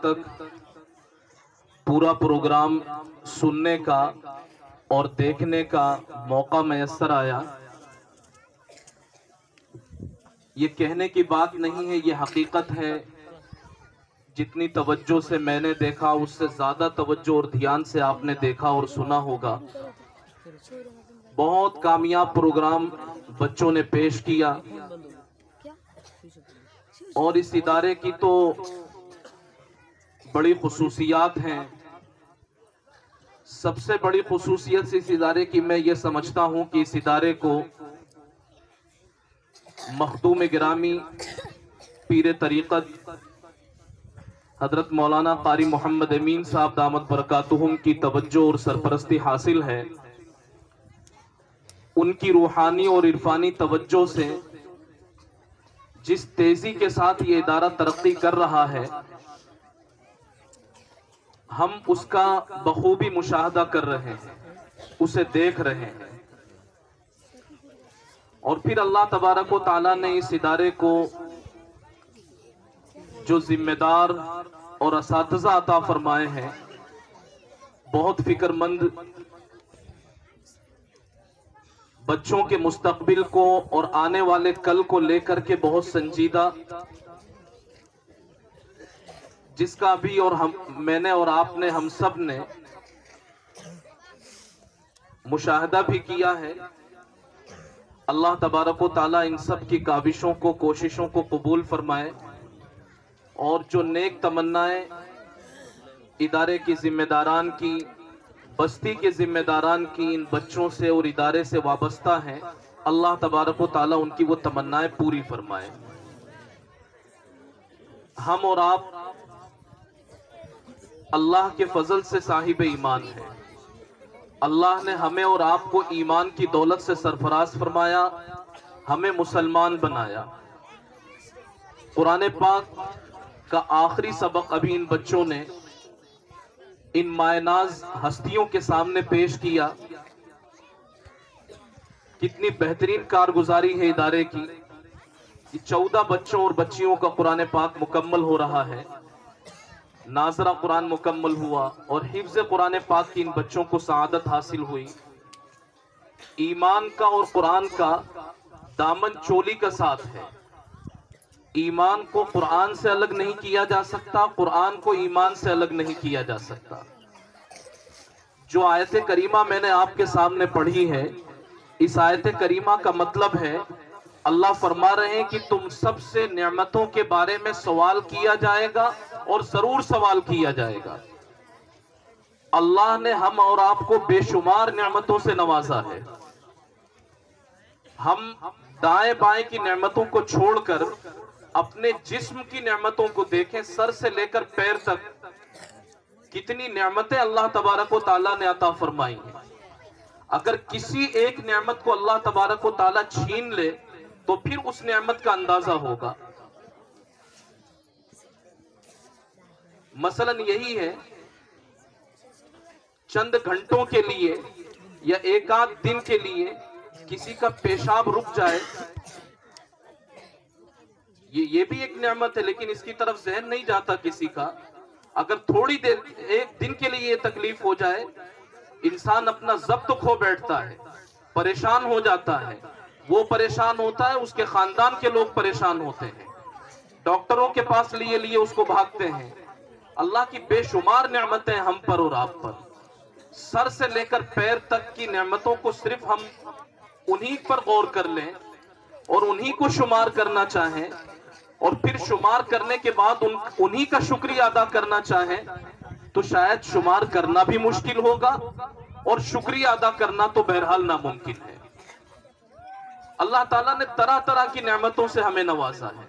تک پورا پروگرام سننے کا اور دیکھنے کا موقع میسر آیا، یہ کہنے کی بات نہیں ہے، یہ حقیقت ہے۔ جتنی توجہ سے میں نے دیکھا اس سے زیادہ توجہ اور دھیان سے آپ نے دیکھا اور سنا ہوگا۔ بہت کامیاب پروگرام بچوں نے پیش کیا، اور اس ادارے کی تو بڑی خصوصیات ہیں۔ سب سے بڑی خصوصیت اس ادارے کی میں یہ سمجھتا ہوں کہ اس ادارے کو مخدوم گرامی پیر طریقت حضرت مولانا قاری محمد امین صاحب دامت برکاتہم کی توجہ اور سرپرستی حاصل ہے۔ ان کی روحانی اور عرفانی توجہ سے جس تیزی کے ساتھ یہ ادارہ ترقی کر رہا ہے، ہم اس کا بخوبی مشاہدہ کر رہے ہیں، اسے دیکھ رہے ہیں۔ اور پھر اللہ تبارک و تعالیٰ نے اس ادارے کو جو ذمہ دار اور اساتذہ عطا فرمائے ہیں، بہت فکر مند، بچوں کے مستقبل کو اور آنے والے کل کو لے کر کے بہت سنجیدہ، جس کا بھی اور میں نے اور آپ نے، ہم سب نے مشاہدہ بھی کیا ہے۔ اللہ تبارک و تعالیٰ ان سب کی کاوشوں کو، کوششوں کو قبول فرمائے، اور جو نیک تمنائیں ادارے کی ذمہ داران کی، بستی کے ذمہ داران کی ان بچوں سے اور ادارے سے وابستہ ہیں، اللہ تبارک و تعالیٰ ان کی وہ تمنائیں پوری فرمائے۔ ہم اور آپ اللہ کے فضل سے صاحب ایمان ہیں۔ اللہ نے ہمیں اور آپ کو ایمان کی دولت سے سرفراز فرمایا، ہمیں مسلمان بنایا۔ قرآن پاک کا آخری سبق ابھی ان بچوں نے ان مائناز ہستیوں کے سامنے پیش کیا۔ کتنی بہترین کارگزاری ہے ادارے کی۔ 14 بچوں اور بچیوں کا قرآن پاک مکمل ہو رہا ہے، ناظرہ قرآن مکمل ہوا، اور حفظ قرآن پاک کی ان بچوں کو سعادت حاصل ہوئی۔ ایمان کا اور قرآن کا دامن چولی کا ساتھ ہے۔ ایمان کو قرآن سے الگ نہیں کیا جا سکتا، قرآن کو ایمان سے الگ نہیں کیا جا سکتا۔ جو آیت کریمہ میں نے آپ کے سامنے پڑھی ہے، اس آیت کریمہ کا مطلب ہے، اللہ فرما رہے ہیں کہ تم سب سے نعمتوں کے بارے میں سوال کیا جائے گا، اور ضرور سوال کیا جائے گا۔ اللہ نے ہم اور آپ کو بے شمار نعمتوں سے نوازا ہے۔ ہم دائیں بائیں کی نعمتوں کو چھوڑ کر اپنے جسم کی نعمتوں کو دیکھیں، سر سے لے کر پیر تک کتنی نعمتیں اللہ تبارک و تعالیٰ نے عطا فرمائی ہیں۔ اگر کسی ایک نعمت کو اللہ تبارک و تعالیٰ چھین لے تو پھر اس نعمت کا اندازہ ہوگا۔ مثلاً یہی ہے، چند گھنٹوں کے لیے یا ایک آدھ دن کے لیے کسی کا پیشاب رک جائے، یہ بھی ایک نعمت ہے، لیکن اس کی طرف ذہن نہیں جاتا کسی کا۔ اگر تھوڑی دیر، ایک دن کے لیے یہ تکلیف ہو جائے، انسان اپنا ضبط کھو بیٹھتا ہے، پریشان ہو جاتا ہے۔ وہ پریشان ہوتا ہے، اس کے خاندان کے لوگ پریشان ہوتے ہیں، ڈاکٹروں کے پاس لیے اس کو بھاگتے ہیں۔ اللہ کی بے شمار نعمتیں ہم پر اور آپ پر، سر سے لے کر پیر تک کی نعمتوں کو صرف ہم انہی پر غور کر لیں اور انہی کو شمار کرنا چاہیں، اور پھر شمار کرنے کے بعد انہی کا شکریہ ادا کرنا چاہیں، تو شاید شمار کرنا بھی مشکل ہوگا اور شکریہ ادا کرنا تو بہرحال ناممکن ہے۔ اللہ تعالیٰ نے طرح طرح کی نعمتوں سے ہمیں نوازا ہے،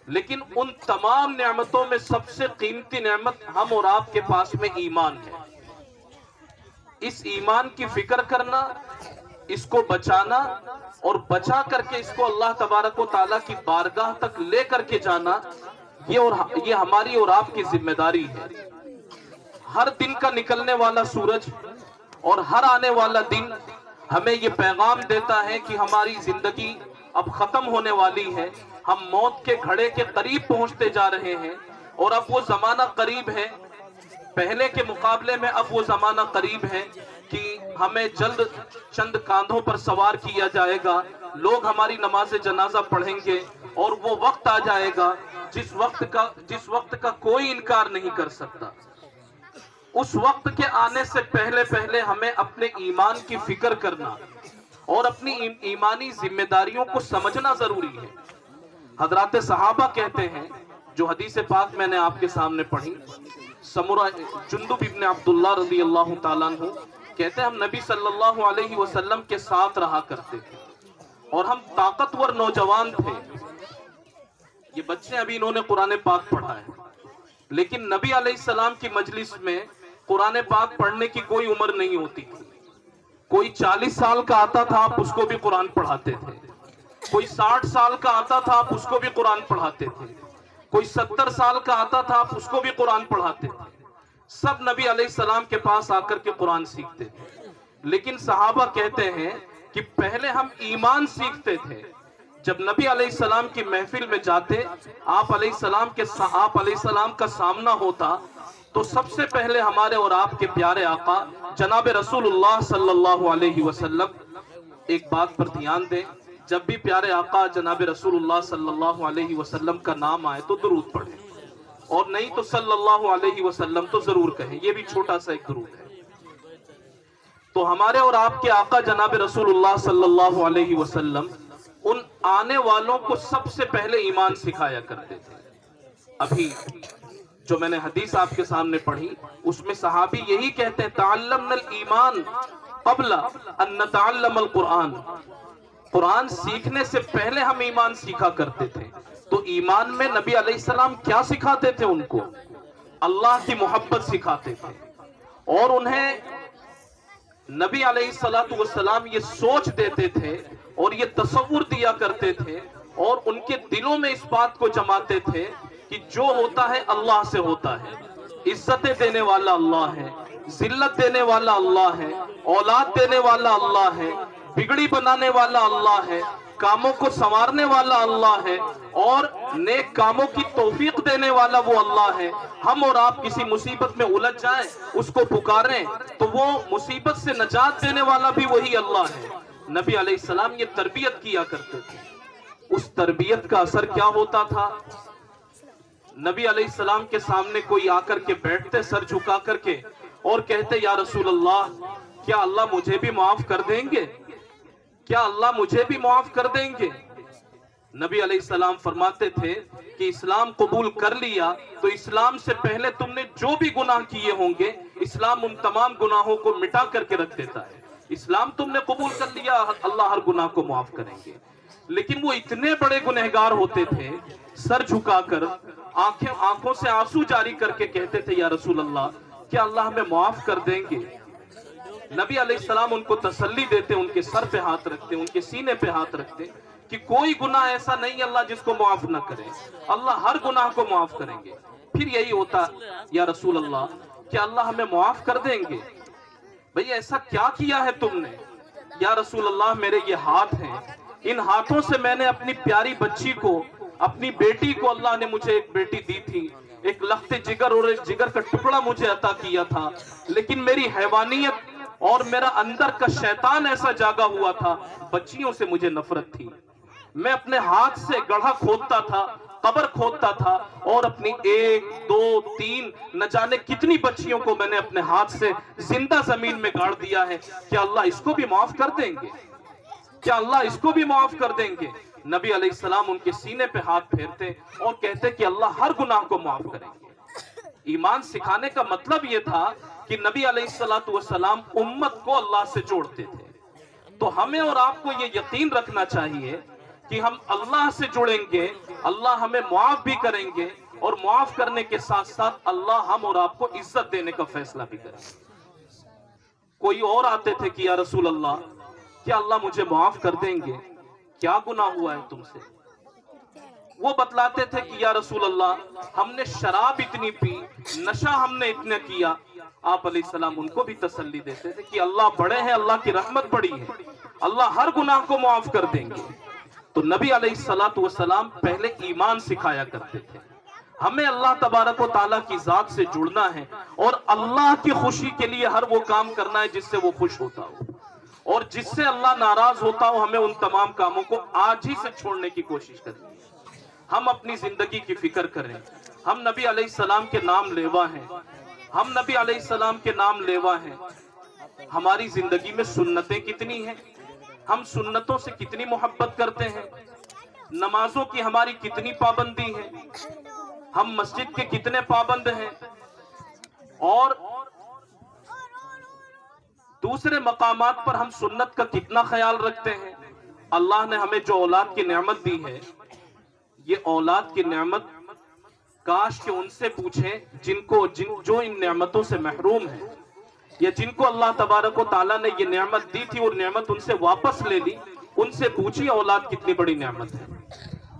لیکن ان تمام نعمتوں میں سب سے قیمتی نعمت ہم اور آپ کے پاس میں ایمان ہے۔ اس ایمان کی فکر کرنا، اس کو بچانا، اور بچا کر کے اس کو اللہ تبارک و تعالیٰ کی بارگاہ تک لے کر کے جانا، یہ ہماری اور آپ کی ذمہ داری ہے۔ ہر دن کا نکلنے والا سورج اور ہر آنے والا دن ہمیں یہ پیغام دیتا ہے کہ ہماری زندگی اب ختم ہونے والی ہے، ہم موت کے گھڑے کے قریب پہنچتے جا رہے ہیں، اور اب وہ زمانہ قریب ہے، پہلے کے مقابلے میں اب وہ زمانہ قریب ہے کہ ہمیں جلد چند کاندھوں پر سوار کیا جائے گا، لوگ ہماری نماز جنازہ پڑھیں گے، اور وہ وقت آ جائے گا جس وقت کا کوئی انکار نہیں کر سکتا۔ اس وقت کے آنے سے پہلے ہمیں اپنے ایمان کی فکر کرنا اور اپنی ایمانی ذمہ داریوں کو سمجھنا ضروری ہے۔ حضرات صحابہ کہتے ہیں، جو حدیث پاک میں نے آپ کے سامنے پڑھی، سمرہ جندب ابن عبداللہ رضی اللہ تعالیٰ عنہ کہتے ہیں ہم نبی صلی اللہ علیہ وسلم کے ساتھ رہا کرتے تھے اور ہم طاقتور نوجوان تھے۔ یہ بچے ابھی انہوں نے قرآن پاک پڑھا ہے، لیکن نبی علیہ السلام کی مجلس میں قرآن پاک پڑھنے کی کوئی عمر نہیں ہوتی تھی۔ کوئی 40 سال کا آتا تھا، آپ اس کو بھی قرآن پڑھاتے تھے۔ کوئی 60 سال کا آتا تھا، آپ اس کو بھی قرآن پڑھاتے تھے۔ کوئی 70 سال کا آتا تھا، آپ اس کو بھی قرآن پڑھاتے تھے۔ سب نبی علیہ السلام کے پاس آ کر کے قرآن سیکھتے تھے۔ لیکن صحابہ کہتے ہیں کہ پہلے ہم ایمان سیکھتے تھے۔ جب نبی علیہ السلام کی محفل میں جاتے، آپ علیہ السلام کا سامنا ہوتا، تو سب سے پہلے ہمارے اور آپ کے پیارے آقا جناب رسول اللہ صلی اللہ علیہ وسلم، ایک بات پر دھیان دیں، جب بھی پیارے آقا جناب رسول اللہ صلی اللہ علیہ وسلم کا نام آئے تو درود پڑھیں، اور نہیں تو صلی اللہ علیہ وسلم تو ضرور کہیں، یہ بھی چھوٹا سا ایک درود ہے۔ تو ہمارے اور آپ کے آقا جناب رسول اللہ صلی اللہ علیہ وسلم ان آنے والوں کو سب سے پہلے ایمان سکھایا کرتے تھے۔ ابھی جو میں نے حدیث آپ کے سامنے پڑھی، اس میں صحابی یہی کہتے ہیں، تعلمنا الایمان قبل ان نتعلم القرآن۔ قرآن سیکھنے سے پہلے ہم ایمان سیکھا کرتے تھے۔ تو ایمان میں نبی علیہ السلام کیا سکھاتے تھے ان کو؟ اللہ کی محبت سکھاتے تھے، اور انہیں نبی علیہ السلام یہ سوچ دیتے تھے اور یہ تصور دیا کرتے تھے، اور ان کے دلوں میں اس بات کو جماتے تھے کہ جو ہوتا ہے اللہ سے ہوتا ہے، عزتیں دینے والا اللہ ہے، ذلت دینے والا اللہ ہے، اولاد دینے والا اللہ ہے، بگڑی بنانے والا اللہ ہے، کاموں کو سنوارنے والا اللہ ہے، اور نیک کاموں کی توفیق دینے والا وہ اللہ ہے۔ ہم اور آپ کسی مصیبت میں الجھ جائیں، اس کو پکاریں تو وہ مصیبت سے نجات دینے والا بھی وہی اللہ ہے۔ نبی علیہ السلام یہ تربیت کیا کرتے تھے۔ اس تربیت کا اثر کیا ہوتا تھا؟ نبی علیہ السلام کے سامنے کوئی آ کر کے بیٹھتے سر جھکا کر کے اور کہتے، یا رسول اللہ، کیا اللہ مجھے بھی معاف کر دیں گے؟ کیا اللہ مجھے بھی معاف کر دیں گے؟ نبی علیہ السلام فرماتے تھے کہ اسلام قبول کر لیا تو اسلام سے پہلے تم نے جو بھی گناہ کیے ہوں گے، اسلام ان تمام گناہوں کو مٹا کر کے رکھ دیتا ہے۔ اسلام تم نے قبول کر لیا، اللہ ہر گناہ کو معاف کریں گے۔ لیکن وہ اتنے بڑے گنہگار ہوتے تھے، سر جھکا کر آنکھوں سے آنسو جاری کر کے کہتے تھے، یا رسول اللہ، کیا اللہ ہمیں معاف کر دیں گے؟ نبی علیہ السلام ان کو تسلی دیتے، ان کے سر پہ ہاتھ رکھتے، ان کے سینے پہ ہاتھ رکھتے کہ کوئی گناہ ایسا نہیں اللہ جس کو معاف نہ کرے، اللہ ہر گناہ کو معاف کریں گے۔ پھر یہی ہوتا، یا رسول اللہ، کیا اللہ ہمیں معاف کر دیں گے؟ بھئی ایسا کیا کیا ہے تم نے؟ یا رسول اللہ، میرے یہ ہاتھ ہیں، ان ہاتھوں سے میں نے اپنی پیاری بچی کو، اپنی بیٹی کو، اللہ نے مجھے ایک بیٹی دی تھی، ایک لخت جگر اور ایک جگر کا ٹکڑا مجھے عطا کیا تھا، لیکن میری حیوانیت اور میرا اندر کا شیطان ایسا جاگا ہوا تھا، بچیوں سے مجھے نفرت تھی۔ میں اپنے ہاتھ سے گڑھا کھودتا تھا، قبر کھودتا تھا، اور اپنی 1 2 3 نہ جانے کتنی بچیوں کو میں نے اپنے ہاتھ سے زندہ زمین میں گاڑ دیا ہے۔ کیا اللہ اس کو بھی معاف کر دیں گے؟ کیا اللہ اس کو بھی معاف کر دیں گے؟ نبی علیہ السلام ان کے سینے پہ ہاتھ پھیرتے اور کہتے کہ اللہ ہر گناہ کو معاف کریں گے۔ ایمان سکھانے کا مطلب یہ تھا کہ نبی علیہ السلام امت کو اللہ سے جوڑتے تھے۔ تو ہمیں اور آپ کو یہ یقین رکھنا چاہیے کہ ہم اللہ سے جڑیں گے، اللہ ہمیں معاف بھی کریں گے، اور معاف کرنے کے ساتھ ساتھ اللہ ہم اور آپ کو عزت دینے کا فیصلہ بھی کریں گے۔ کوئی اور آتے تھے کہ یا رسول اللہ، کیا اللہ مجھے معاف کر دیں گے؟ کیا گناہ ہوا ہے تم سے؟ وہ بتلاتے تھے کہ یا رسول اللہ، ہم نے شراب اتنی پی، نشہ ہم نے اتنا کیا۔ آپ علیہ السلام ان کو بھی تسلی دیتے تھے کہ اللہ بڑے ہیں، اللہ کی رحمت بڑی ہے، اللہ ہر گناہ کو معاف کر دیں گے۔ تو نبی علیہ السلام پہلے ایمان سکھایا کرتے تھے، ہمیں اللہ تبارک و تعالیٰ کی ذات سے جڑنا ہے اور اللہ کی خوشی کے لیے ہر وہ کام کرنا ہے جس سے وہ خوش ہوتا ہو، اور جس سے اللہ ناراض ہوتا ہو ہمیں ان تمام کاموں کو آج ہی سے چھوڑنے کی کوشش کرنی ہے۔ ہم اپنی زندگی کی فکر کریں، ہم نبی علیہ السلام کے نام لیوا ہیں، ہم نبی علیہ السلام کے نام لیوا ہیں۔ ہماری زندگی میں سنتیں کتنی ہیں، ہم سنتوں سے کتنی محبت کرتے ہیں، نمازوں کی ہماری کتنی پابندی ہے، ہم مسجد کے کتنے پابند ہیں، اور دوسرے مقامات پر ہم سنت کا کتنا خیال رکھتے ہیں۔ اللہ نے ہمیں جو اولاد کی نعمت دی ہے، یہ اولاد کی نعمت کاش کہ ان سے پوچھیں جو ان نعمتوں سے محروم ہیں، یا جن کو اللہ تبارک و تعالیٰ نے یہ نعمت دی تھی اور نعمت ان سے واپس لے لی، ان سے پوچھیے اولاد کتنی بڑی نعمت ہے۔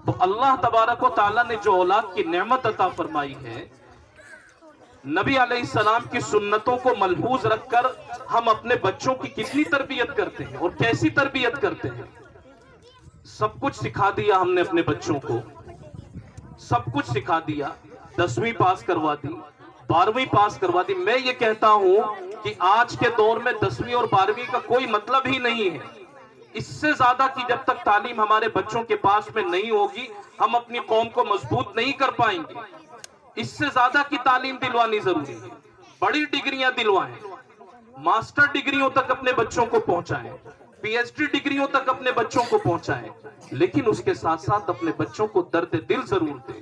تو اللہ تبارک و تعالیٰ نے جو اولاد کی نعمت عطا فرمائی ہے، نبی علیہ السلام کی سنتوں کو ملحوظ رکھ کر ہم اپنے بچوں کی کتنی تربیت کرتے ہیں اور کیسی تربیت کرتے ہیں۔ سب کچھ سکھا دیا ہم نے اپنے بچوں کو، سب کچھ سکھا دیا، 10ویں پاس کروا دی، 12ویں پاس کروا دی۔ میں یہ کہتا ہوں کہ آج کے دور میں 10ویں اور 12ویں کا کوئی مطلب ہی نہیں ہے۔ اس سے زیادہ کی جب تک تعلیم ہمارے بچوں کے پاس میں نہیں ہوگی، ہم اپنی قوم کو مضبوط نہیں کر پائیں گے۔ اس سے زیادہ کی تعلیم دلوانی ضروری ہے، بڑی ڈگریاں دلوائیں، ماسٹر ڈگریوں تک اپنے بچوں کو پہنچائیں، پی ایچ ڈی ڈگریوں تک اپنے بچوں کو پہنچائیں، لیکن اس کے ساتھ ساتھ اپنے بچوں کو درد دل ضرور دیں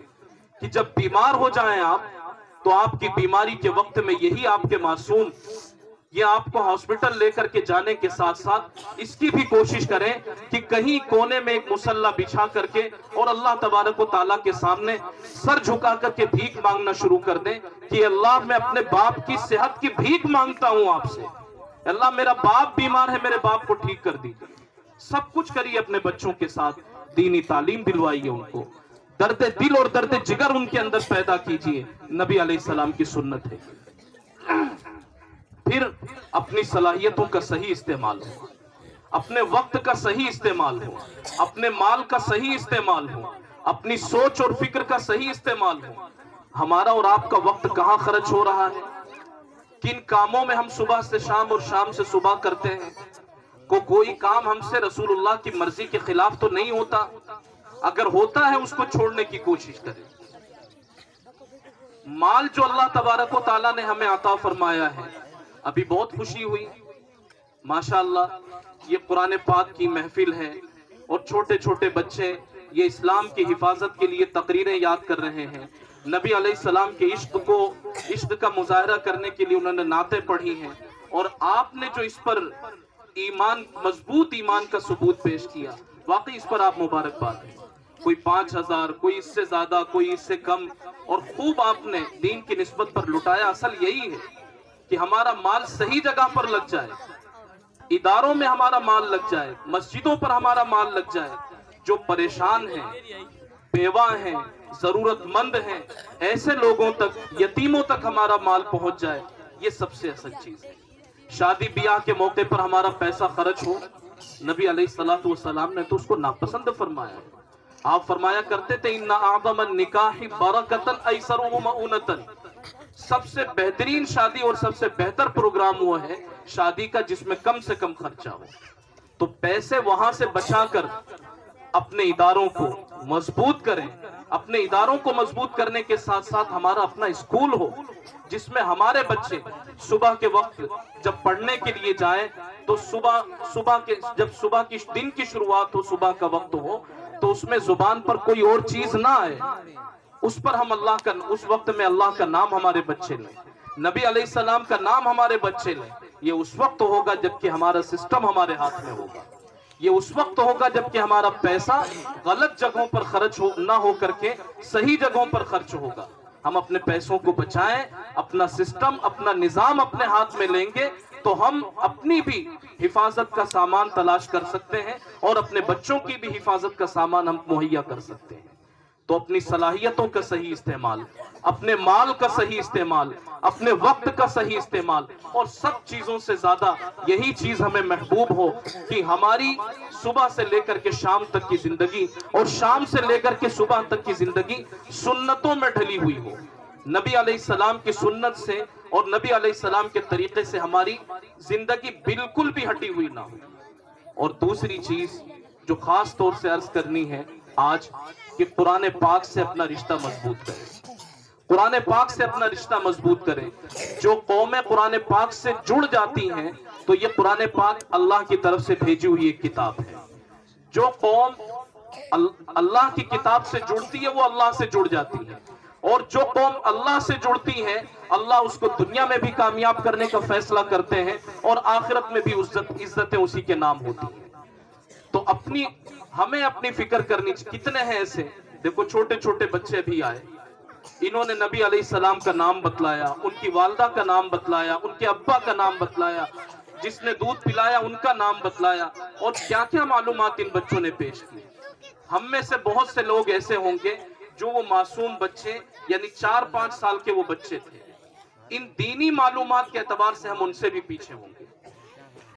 کہ جب بیمار ہو جائیں آپ، تو آپ کی بیماری کے وقت میں یہی آپ کے معصوم یہ آپ کو ہاسپٹل لے کر کے جانے کے ساتھ ساتھ اس کی بھی کوشش کریں کہ کہیں کونے میں ایک مصلی بچھا کر کے اور اللہ تبارک و تعالیٰ کے سامنے سر جھکا کر کے بھیک مانگنا شروع کر دیں کہ اللہ میں اپنے باپ کی صحت کی بھیک مانگتا ہوں آپ سے، اللہ میرا باپ بیمار ہے، میرے باپ کو ٹھیک کر دیجیے۔ سب کچھ کریے اپنے بچوں کے ساتھ، دینی تعلیم دلوائیے ان کو، درد دل اور درد جگر ان کے اندر پیدا کیجیے، نبی علیہ السلام کی سنت ہے۔ پھر اپنی صلاحیتوں کا صحیح استعمال ہو، اپنے وقت کا صحیح استعمال ہو، اپنے مال کا صحیح استعمال ہو، اپنی سوچ اور فکر کا صحیح استعمال ہو۔ ہمارا اور آپ کا وقت کہاں خرچ ہو رہا ہے، کن کاموں میں ہم صبح سے شام اور شام سے صبح کرتے ہیں، کوئی کام ہم سے رسول اللہ کی مرضی کے خلاف تو نہیں ہوتا، اگر ہوتا ہے اس کو چھوڑنے کی کوشش کریں۔ مال جو اللہ تبارک و تعالیٰ نے ہمیں عطا فرمایا ہے، ابھی بہت خوشی ہوئی ماشاءاللہ، یہ قرآن پاک کی محفل ہے اور چھوٹے چھوٹے بچے یہ اسلام کی حفاظت کے لیے تقریریں یاد کر رہے ہیں، نبی علیہ السلام کے عشق کا مظاہرہ کرنے کے لیے انہوں نے نعتیں پڑھی ہیں، اور آپ نے جو اس پر مضبوط ایمان کا ثبوت پیش کیا، واقعی اس پر آپ مبارکباد ہیں۔ کوئی 5000، کوئی اس سے زیادہ، کوئی اس سے کم، اور خوب آپ نے دین کی نسبت پر لٹایا۔ اصل یہی ہے کہ ہمارا مال صحیح جگہ پر لگ جائے، اداروں میں ہمارا مال لگ جائے، مسجدوں پر ہمارا مال لگ جائے، جو پریشان ہیں، بیوہ ہیں، ضرورت مند ہیں، ایسے لوگوں تک، یتیموں تک ہمارا مال پہنچ جائے، یہ سب سے اصل چیز ہے۔ شادی بیاہ کے موقع پر ہمارا پیسہ خرچ ہو، نبی علیہ السلام نے تو اس کو ناپسند فرمایا۔ آپ فرمایا کرتے تھے اِنَّ أَعْظَمَ النِّكَاحِ بَرَكَةً أَيْسَرُهُ مَؤُونَةً، سب سے بہترین شادی اور سب سے بہتر پروگرام وہ ہے شادی کا جس میں کم سے کم خرچہ ہو۔ تو پیسے وہاں سے بچا کر اپنے اداروں کو مضبوط کریں، اپنے اداروں کو مضبوط کرنے کے ساتھ ساتھ ہمارا اپنا اسکول ہو جس میں ہمارے بچے صبح کے وقت جب پڑھنے کے لیے جائیں تو جب صبح کی دن کی شروعات ہو، صبح کا وقت ہو، تو اس میں زبان پر کوئی اور چیز نہ آئے، اس پر ہم اس وقت میں اللہ کا نام ہمارے بچے لیں، نبی علیہ السلام کا نام ہمارے بچے لیں۔ یہ اس وقت ہوگا جبکہ ہمارا سسٹم ہمارے ہاتھ میں ہوگا، یہ اس وقت ہوگا جبکہ ہمارا پیسہ غلط جگہوں پر خرچ نہ ہو کر کے صحیح جگہوں پر خرچ ہوگا۔ ہم اپنے پیسوں کو بچائیں، اپنا سسٹم، اپنا نظام اپنے ہاتھ میں لیں گے تو ہم اپنی بھی حفاظت کا سامان تلاش کر سکتے ہیں اور اپنے بچوں کی بھی حفاظت کا سامان ہم مہیا کر سکتے ہیں۔ تو اپنی صلاحیتوں کا صحیح استعمال، اپنے مال کا صحیح استعمال، اپنے وقت کا صحیح استعمال، اور سب چیزوں سے زیادہ یہی چیز ہمیں محبوب ہو کہ ہماری صبح سے لے کر کے شام تک کی زندگی اور شام سے لے کر کے صبح تک کی زندگی سنتوں میں ڈھلی ہوئی ہو، نبی علیہ السلام کی سنت سے اور نبی علیہ السلام کے طریقے سے ہماری زندگی بالکل بھی ہٹی ہوئی نہ ہو۔ اور دوسری چیز جو خاص طور سے عرض کرنی ہے آج، کہ قرآن پاک سے اپنا رشتہ مضبوط کریں، قرآن پاک سے اپنا رشتہ مضبوط کریں۔ جو قومیں قرآن پاک سے جڑ جاتی ہیں تو یہ قرآن پاک اللہ کی طرف سے بھیجی ہوئی ایک کتاب ہے۔ جو قوم اللہ کی کتاب سے جڑتی ہے وہ اللہ سے جڑ جاتی ہے، اور جو قوم اللہ سے جڑتی ہے اللہ اس کو دنیا میں بھی کامیاب کرنے کا فیصلہ کرتے ہیں اور آخرت میں بھی عزتیں اسی کے نام ہوتی ہیں۔ تو ہمیں اپنی فکر کرنی چاہیے۔ کتنے ہیں ایسے، دیکھو چھوٹے چھوٹے بچے بھی آئے، انہوں نے نبی علیہ السلام کا نام بتلایا، ان کی والدہ کا نام بتلایا، ان کے ابا کا نام بتلایا، جس نے دودھ پلایا ان کا نام بتلایا، اور کیا کیا معلومات ان بچوں نے پیش کی۔ ہم میں سے بہت سے لوگ ایسے ہوں گے جو وہ معصوم بچے یعنی 4-5 سال کے وہ بچے تھے، ان دینی معلومات کے اعتبار سے ہم ان سے بھی پیچھے ہوں گے۔